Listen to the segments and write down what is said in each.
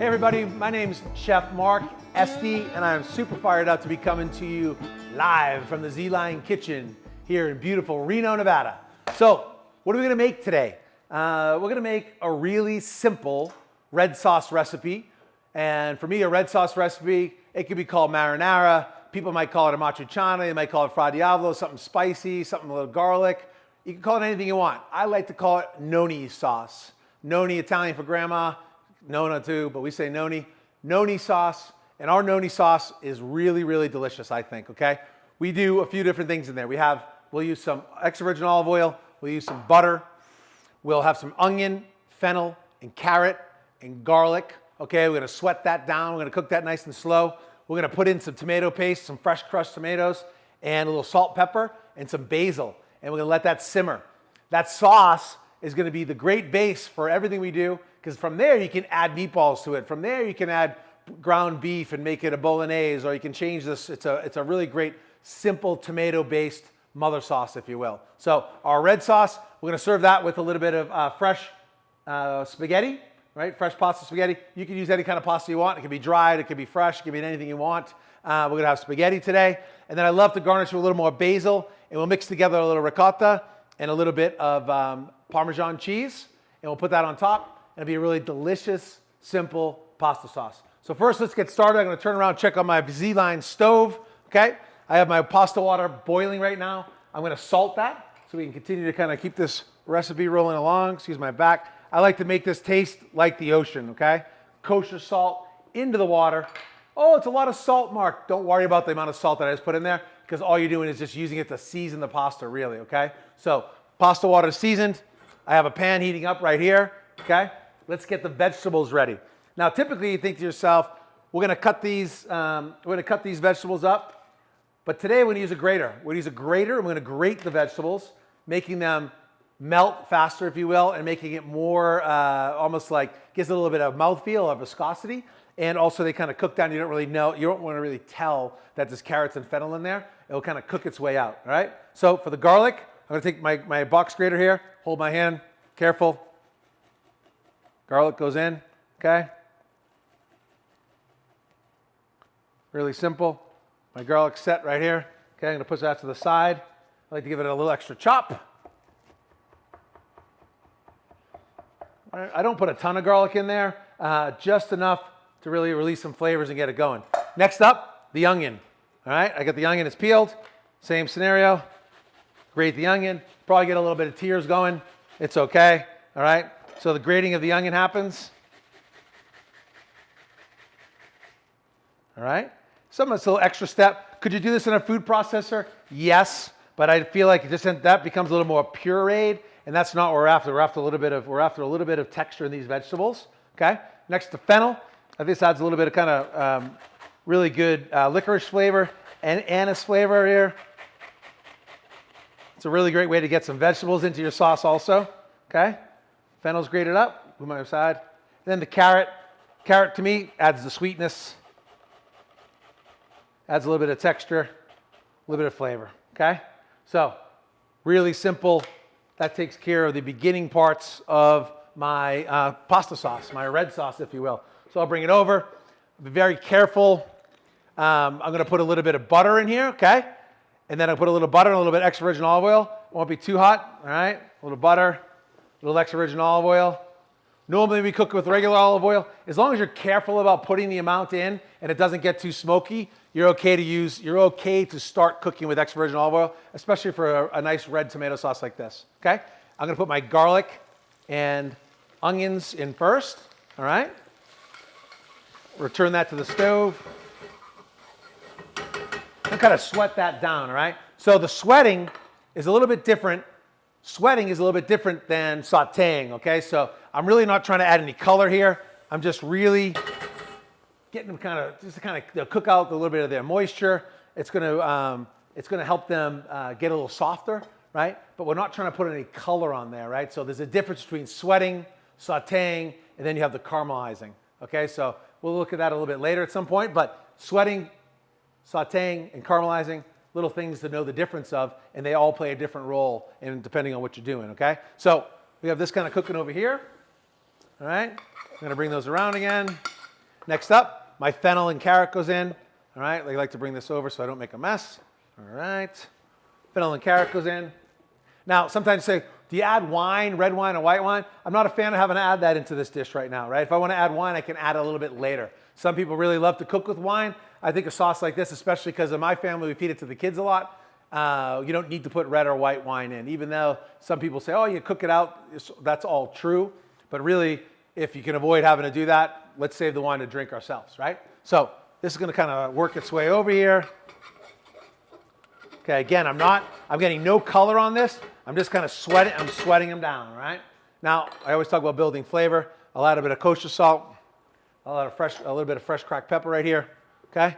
Hey everybody, my name's Chef Mark Estee, and I'm super fired up to be coming to you live from the ZLINE Kitchen here in beautiful Reno, Nevada. So, what are we gonna make today? We're gonna make a really simple red sauce recipe. And for me, a red sauce recipe, it could be called marinara. People might call it a matriciana, they might call it fra diavolo, something spicy, something a little garlic. You can call it anything you want. I like to call it noni sauce. Noni, Italian for grandma, Nona too, but we say noni. Noni sauce, and our noni sauce is really, really delicious, I think, okay? We do a few different things in there. We'll use some extra virgin olive oil, we'll use some butter, we'll have some onion, fennel, and carrot, and garlic, okay? We're gonna sweat that down, we're gonna cook that nice and slow. We're gonna put in some tomato paste, some fresh crushed tomatoes, and a little salt, pepper, and some basil, and we're gonna let that simmer. That sauce is gonna be the great base for everything we do, because from there you can add meatballs to it. From there you can add ground beef and make it a bolognese, or you can change this. It's a really great, simple tomato-based mother sauce, if you will. So our red sauce, we're gonna serve that with a little bit of fresh spaghetti, right? Fresh pasta spaghetti. You can use any kind of pasta you want. It can be dried, it can be fresh, it can be anything you want. We're gonna have spaghetti today. And then I love to garnish with a little more basil, and we'll mix together a little ricotta and a little bit of Parmesan cheese, and we'll put that on top. It'll be a really delicious, simple pasta sauce. So first, let's get started. I'm gonna turn around and check on my ZLINE stove, okay? I have my pasta water boiling right now. I'm gonna salt that so we can continue to kind of keep this recipe rolling along. Excuse my back. I like to make this taste like the ocean, okay? Kosher salt into the water. Oh, it's a lot of salt, Mark. Don't worry about the amount of salt that I just put in there, because all you're doing is just using it to season the pasta, really, okay? So pasta water is seasoned. I have a pan heating up right here, okay? Let's get the vegetables ready. Now, typically you think to yourself, we're gonna cut these vegetables up, but today we're gonna use a grater. We're gonna use a grater, and we're gonna grate the vegetables, making them melt faster, if you will, and making it more almost like, gives it a little bit of mouthfeel or viscosity, and also they kind of cook down. You don't wanna really tell that there's carrots and fennel in there. It'll kind of cook its way out, all right? So for the garlic, I'm gonna take my box grater here, hold my hand, careful. Garlic goes in, okay? Really simple. My garlic's set right here. Okay, I'm gonna push that to the side. I like to give it a little extra chop. All right, I don't put a ton of garlic in there, just enough to really release some flavors and get it going. Next up, the onion. All right, I got the onion, it's peeled. Same scenario. Grate the onion. Probably get a little bit of tears going. It's okay, all right? So the grating of the onion happens. All right? Something that's a little extra step. Could you do this in a food processor? Yes, but I feel like that becomes a little more pureed, and that's not what we're after. We're after a little bit of texture in these vegetables. Okay? Next to fennel. I think this adds a little bit of kind of really good licorice flavor and anise flavor here. It's a really great way to get some vegetables into your sauce also. Okay? Fennel's grated up, move my side. Then the carrot. Carrot to me adds the sweetness, adds a little bit of texture, a little bit of flavor, okay? So, really simple. That takes care of the beginning parts of my pasta sauce, my red sauce, if you will. So I'll bring it over. Be very careful. I'm gonna put a little bit of butter in here, okay? And then I'll put a little butter and a little bit extra virgin olive oil. Won't be too hot, all right? A little butter. A little extra virgin olive oil. Normally we cook with regular olive oil. As long as you're careful about putting the amount in and it doesn't get too smoky, you're okay to start cooking with extra virgin olive oil, especially for a nice red tomato sauce like this, okay? I'm gonna put my garlic and onions in first, all right? Return that to the stove. And kind of sweat that down, all right? So the sweating is a little bit different. Sweating is a little bit different than sauteing, okay? So I'm really not trying to add any color here. I'm just really getting them to cook out a little bit of their moisture. It's gonna help them get a little softer, right? But we're not trying to put any color on there, right? So there's a difference between sweating, sauteing, and then you have the caramelizing, okay? So we'll look at that a little bit later at some point, but sweating, sauteing, and caramelizing, little things to know the difference of, and they all play a different role in depending on what you're doing, okay? So we have this kind of cooking over here, all right? I'm gonna bring those around again. Next up, my fennel and carrot goes in. All right, I like to bring this over so I don't make a mess. All right, fennel and carrot goes in. Now, sometimes you say, do you add wine, red wine or white wine? I'm not a fan of having to add that into this dish right now, right? If I want to add wine, I can add it a little bit later. Some people really love to cook with wine. I think a sauce like this, especially because in my family, we feed it to the kids a lot. You don't need to put red or white wine in, even though some people say, oh, you cook it out. That's all true. But really, if you can avoid having to do that, let's save the wine to drink ourselves, right? So this is going to kind of work its way over here. Okay, again, I'm getting no color on this. I'm just kind of sweating them down, right? Now, I always talk about building flavor. I'll add a bit of kosher salt. I'll add a little bit of fresh cracked pepper right here, okay?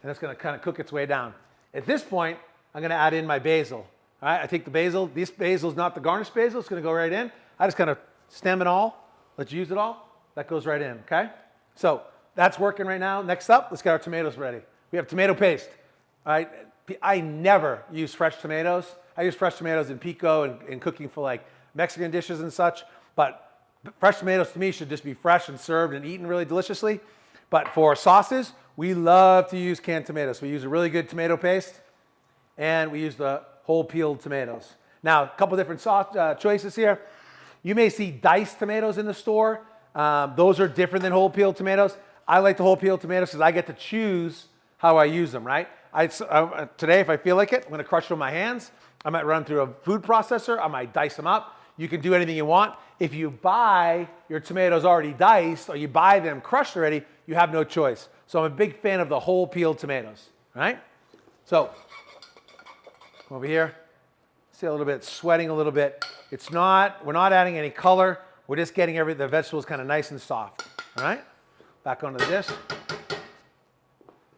And it's going to kind of cook its way down. At this point, I'm going to add in my basil. All right, I take the basil. This basil is not the garnish basil. It's going to go right in. I just kind of stem it all. Let's use it all. That goes right in, okay? So that's working right now. Next up, let's get our tomatoes ready. We have tomato paste. All right, I never use fresh tomatoes. I use fresh tomatoes in pico and in cooking for like Mexican dishes and such. But fresh tomatoes to me should just be fresh and served and eaten really deliciously. But for sauces, we love to use canned tomatoes. We use a really good tomato paste, and we use the whole peeled tomatoes. Now, a couple different sauce choices here. You may see diced tomatoes in the store. Those are different than whole peeled tomatoes. I like the whole peeled tomatoes because I get to choose how I use them, right? Today, if I feel like it, I'm going to crush them with my hands. I might run through a food processor. I might dice them up. You can do anything you want. If you buy your tomatoes already diced or you buy them crushed already, you have no choice. So I'm a big fan of the whole peeled tomatoes, right? So over here, see a little bit, sweating a little bit. We're not adding any color. We're just getting the vegetables kind of nice and soft, all right? Back onto the dish.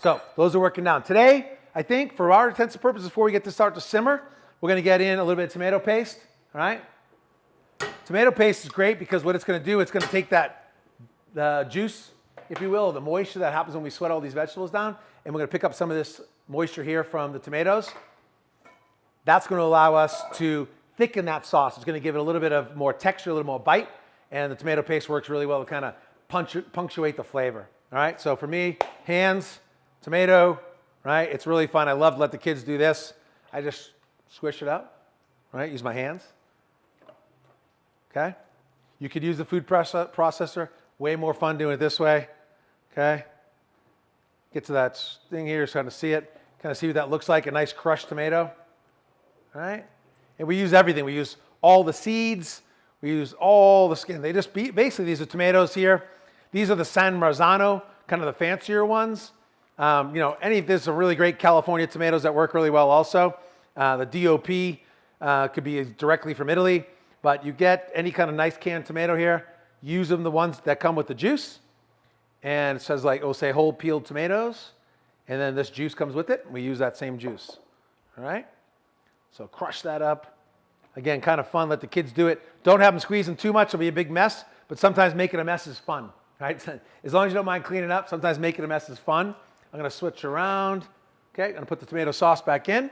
So those are working down. Today, I think for our intents and purposes, before we get to start to simmer, we're going to get in a little bit of tomato paste, all right? Tomato paste is great because what it's going to do, it's going to take the juice, if you will, the moisture that happens when we sweat all these vegetables down, and we're going to pick up some of this moisture here from the tomatoes. That's going to allow us to thicken that sauce. It's going to give it a little bit of more texture, a little more bite, and the tomato paste works really well to kind of punctuate the flavor, all right? So for me, hands, tomato, right? It's really fun. I love to let the kids do this. I just squish it up, right? Use my hands. Okay? You could use the food processor. Way more fun doing it this way. Okay? Get to that thing here, so kind of see it. Kind of see what that looks like, a nice crushed tomato. All right? And we use everything. We use all the seeds. We use all the skin. They just basically, these are tomatoes here. These are the San Marzano, kind of the fancier ones. There's some really great California tomatoes that work really well also. The DOP could be directly from Italy, but you get any kind of nice canned tomato here. Use them, the ones that come with the juice. And it says it'll say whole peeled tomatoes. And then this juice comes with it. We use that same juice. All right? So crush that up. Again, kind of fun. Let the kids do it. Don't have them squeezing too much. It'll be a big mess. But sometimes making a mess is fun. Right? As long as you don't mind cleaning up, sometimes making a mess is fun. I'm going to switch around. Okay, I'm going to put the tomato sauce back in.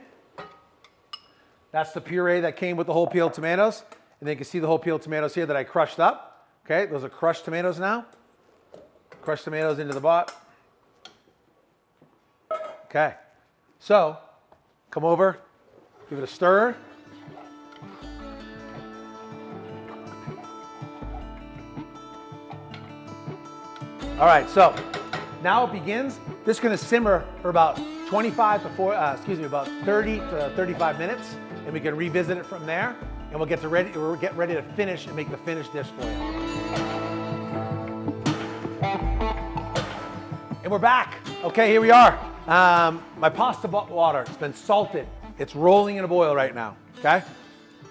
That's the puree that came with the whole peeled tomatoes. And then you can see the whole peeled tomatoes here that I crushed up. Okay, those are crushed tomatoes now. Crushed tomatoes into the pot. Okay, so come over, give it a stir. All right, so now it begins. This is going to simmer for about 30 to 35 minutes, and we can revisit it from there, and we'll get ready to finish and make the finished dish for you. And we're back. Okay, here we are. My pasta water, it's been salted. It's rolling in a boil right now, okay?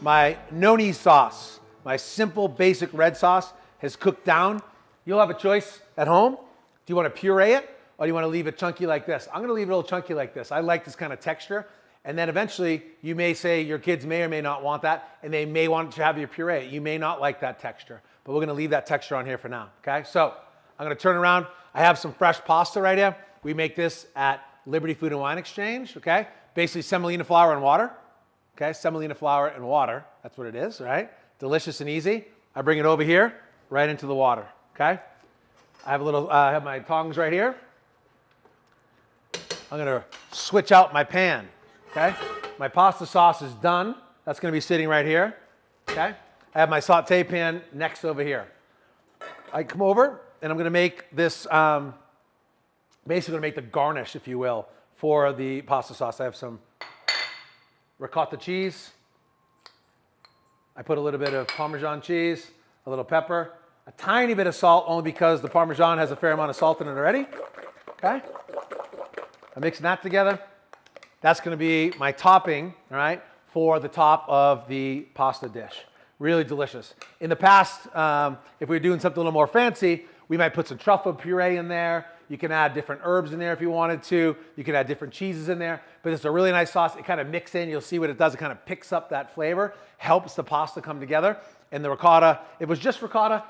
My noni sauce, my simple basic red sauce has cooked down. You'll have a choice at home. Do you want to puree it or do you want to leave it chunky like this? I'm going to leave it a little chunky like this. I like this kind of texture. And then eventually you may say your kids may or may not want that and they may want to have your puree. You may not like that texture, but we're going to leave that texture on here for now, okay? So I'm going to turn around. I have some fresh pasta right here. We make this at Liberty Food and Wine Exchange, okay? Basically semolina flour and water, okay? Semolina flour and water, that's what it is, right? Delicious and easy. I bring it over here right into the water. Okay, I have my tongs right here. I'm gonna switch out my pan, okay? My pasta sauce is done. That's gonna be sitting right here, okay? I have my saute pan next over here. I come over and I'm gonna make this, basically gonna make the garnish, if you will, for the pasta sauce. I have some ricotta cheese. I put a little bit of Parmesan cheese, a little pepper, a tiny bit of salt, only because the Parmesan has a fair amount of salt in it already, okay? I'm mixing that together. That's gonna be my topping, all right, for the top of the pasta dish. Really delicious. In the past, if we were doing something a little more fancy, we might put some truffle puree in there. You can add different herbs in there if you wanted to. You can add different cheeses in there. But it's a really nice sauce. It kind of mixes in. You'll see what it does. It kind of picks up that flavor, helps the pasta come together. And the ricotta, if it was just ricotta,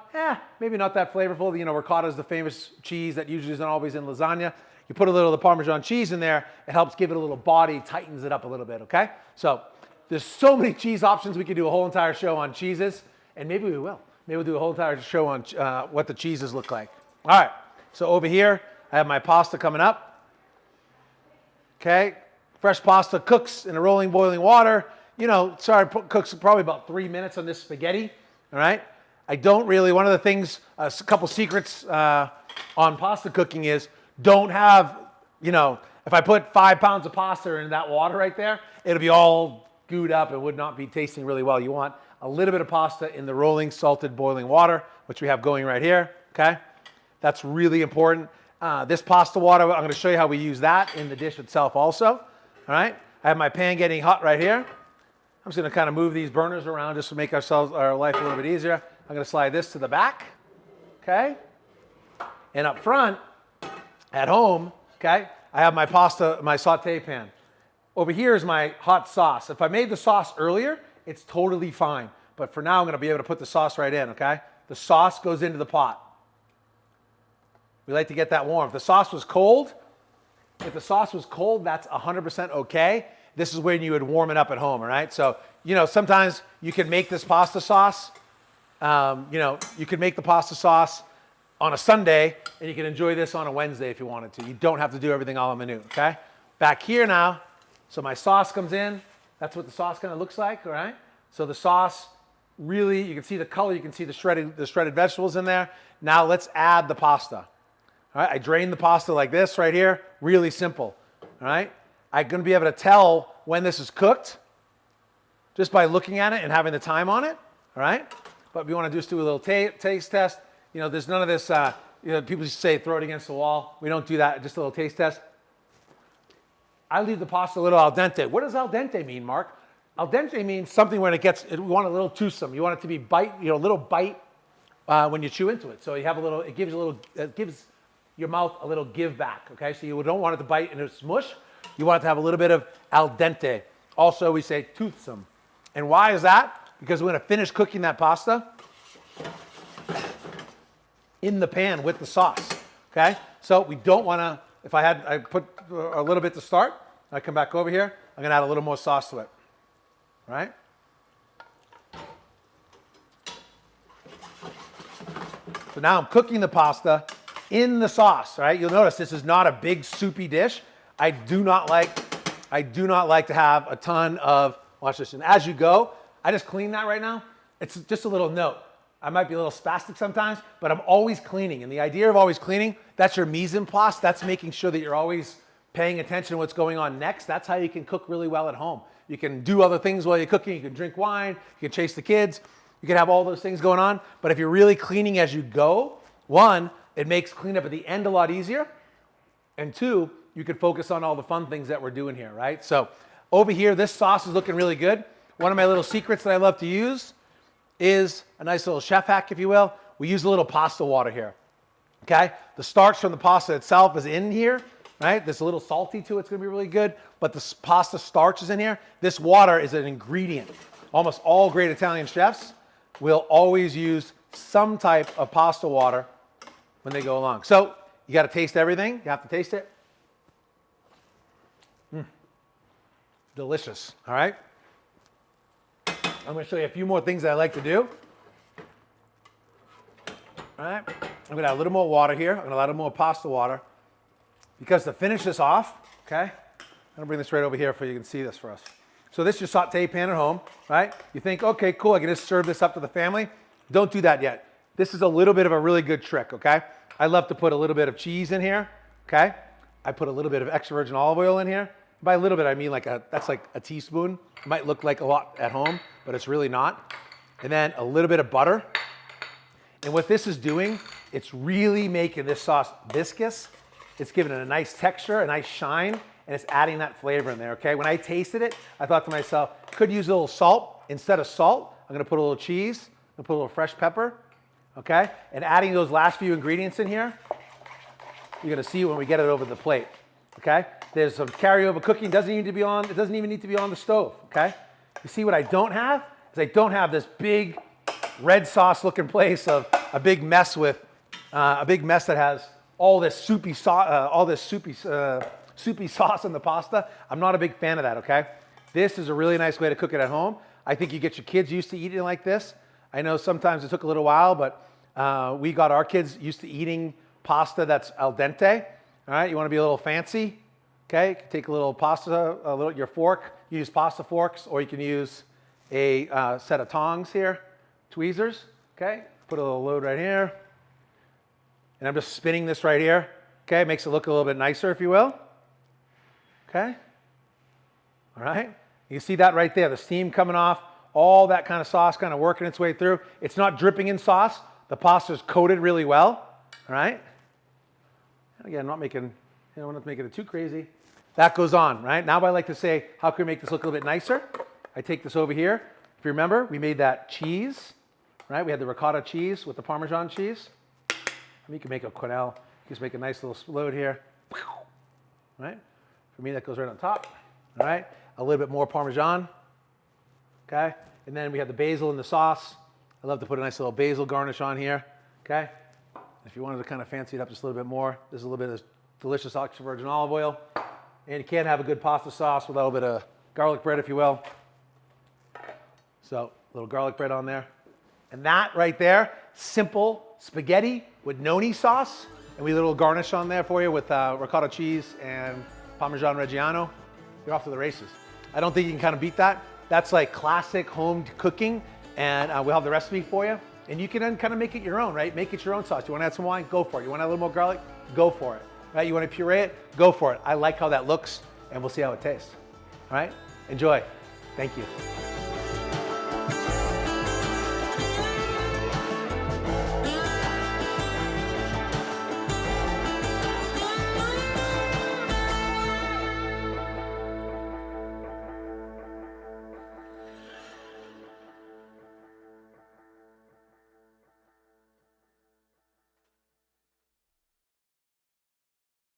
maybe not that flavorful. You know, ricotta is the famous cheese that usually isn't always in lasagna. You put a little of the Parmesan cheese in there. It helps give it a little body, tightens it up a little bit, okay? So there's so many cheese options. We could do a whole entire show on cheeses, and maybe we will. Maybe we'll do a whole entire show on what the cheeses look like. All right, so over here, I have my pasta coming up. Okay, fresh pasta cooks in a rolling boiling water. You know, cooks probably about 3 minutes on this spaghetti, all right? I don't really, one of the things, a couple secrets on pasta cooking is don't have, you know, if I put 5 pounds of pasta in that water right there, it'll be all gooed up and would not be tasting really well. You want a little bit of pasta in the rolling, salted, boiling water, which we have going right here, okay? That's really important. This pasta water, I'm gonna show you how we use that in the dish itself also, all right? I have my pan getting hot right here. I'm just gonna kind of move these burners around just to make our life a little bit easier. I'm gonna slide this to the back, okay? And up front, at home, okay, I have my pasta, my saute pan. Over here is my hot sauce. If I made the sauce earlier, it's totally fine. But for now, I'm gonna be able to put the sauce right in, okay? The sauce goes into the pot. We like to get that warm. If the sauce was cold, that's 100% okay. This is when you would warm it up at home, all right? So, you know, sometimes you can make this pasta sauce, you know, you can make the pasta sauce on a Sunday, and you can enjoy this on a Wednesday if you wanted to. You don't have to do everything all in menu, okay? Back here now, so my sauce comes in. That's what the sauce kind of looks like, all right? So the sauce, really, you can see the color, you can see the shredded vegetables in there. Now let's add the pasta. All right, I drain the pasta like this right here, really simple, all right? I'm gonna be able to tell when this is cooked just by looking at it and having the time on it, all right? But if you wanna just do a little taste test, you know, there's none of this, you know, people just say throw it against the wall. We don't do that, just a little taste test. I leave the pasta a little al dente. What does al dente mean, Mark? Al dente means something when we want a little toothsome. You want it to be bite, you know, a little bite when you chew into it. So you have a little, it gives your mouth a little give back, okay? So you don't want it to bite and smush. You want it to have a little bit of al dente. Also, we say toothsome. And why is that? Because we're gonna finish cooking that pasta in the pan with the sauce, okay? So we don't wanna, I put a little bit to start, I come back over here, I'm gonna add a little more sauce to it, all right? So now I'm cooking the pasta in the sauce, right? You'll notice this is not a big soupy dish. I do not like to have a ton of, watch this, and as you go, I just clean that right now. It's just a little note. I might be a little spastic sometimes, but I'm always cleaning. And the idea of always cleaning, that's your mise en place. That's making sure that you're always paying attention to what's going on next. That's how you can cook really well at home. You can do other things while you're cooking. You can drink wine, you can chase the kids, you can have all those things going on. But if you're really cleaning as you go, one, it makes cleanup at the end a lot easier. And two, you can focus on all the fun things that we're doing here, right? So over here, this sauce is looking really good. One of my little secrets that I love to use is a nice little chef hack, if you will. We use a little pasta water here, okay? The starch from the pasta itself is in here, right? There's a little salty to it. It's gonna be really good, but the pasta starch is in here. This water is an ingredient. Almost all great Italian chefs will always use some type of pasta water when they go along. So you gotta taste everything. You have to taste it. Delicious, all right? I'm gonna show you a few more things that I like to do. All right, I'm gonna add a little more water here. I'm gonna add a little more pasta water because to finish this off, okay, I'm gonna bring this right over here so you can see this for us. So this is your saute pan at home, right? You think, okay, cool, I can just serve this up to the family. Don't do that yet. This is a little bit of a really good trick, okay? I love to put a little bit of cheese in here, okay? I put a little bit of extra virgin olive oil in here. By a little bit, I mean that's like a teaspoon. It might look like a lot at home, but it's really not. And then a little bit of butter. And what this is doing, it's really making this sauce viscous. It's giving it a nice texture, a nice shine, and it's adding that flavor in there, okay? When I tasted it, I thought to myself, could use a little salt. Instead of salt, I'm gonna put a little cheese, I'm gonna put a little fresh pepper, okay? And adding those last few ingredients in here, you're gonna see when we get it over the plate, okay? There's some carryover cooking, it doesn't even need to be on the stove, okay? You see what I don't have? Is I don't have this big red sauce looking place of a big mess that has all this soupy sauce in the pasta. I'm not a big fan of that, okay? This is a really nice way to cook it at home. I think you get your kids used to eating like this. I know sometimes it took a little while, but we got our kids used to eating pasta that's al dente. All right, you want to be a little fancy, okay? You can take a little pasta, your fork, use pasta forks, or you can use a set of tongs here, tweezers, okay? Put a little load right here. And I'm just spinning this right here, okay? Makes it look a little bit nicer, if you will. Okay? All right? You see that right there, the steam coming off, all that kind of sauce kind of working its way through. It's not dripping in sauce. The pasta's coated really well, all right? And again, I'm not making it too crazy. That goes on, right? Now I like to say, how can we make this look a little bit nicer? I take this over here. If you remember, we made that cheese, right? We had the ricotta cheese with the Parmesan cheese. You can make a quenelle. Just make a nice little load here, right? For me, that goes right on top, all right? A little bit more Parmesan, okay? And then we have the basil in the sauce. I love to put a nice little basil garnish on here, okay? If you wanted to kind of fancy it up just a little bit more, there's a little bit of delicious extra virgin olive oil. And you can't have a good pasta sauce without a little bit of garlic bread, if you will. So a little garlic bread on there. And that right there, simple spaghetti with noni sauce. And we a little garnish on there for you with ricotta cheese and Parmesan Reggiano. You're off to the races. I don't think you can kind of beat that. That's like classic home cooking. And we'll have the recipe for you. And you can then kind of make it your own, right? Make it your own sauce. You want to add some wine? Go for it. You want to add a little more garlic? Go for it. Right? You want to puree it? Go for it. I like how that looks, and we'll see how it tastes. All right? Enjoy. Thank you.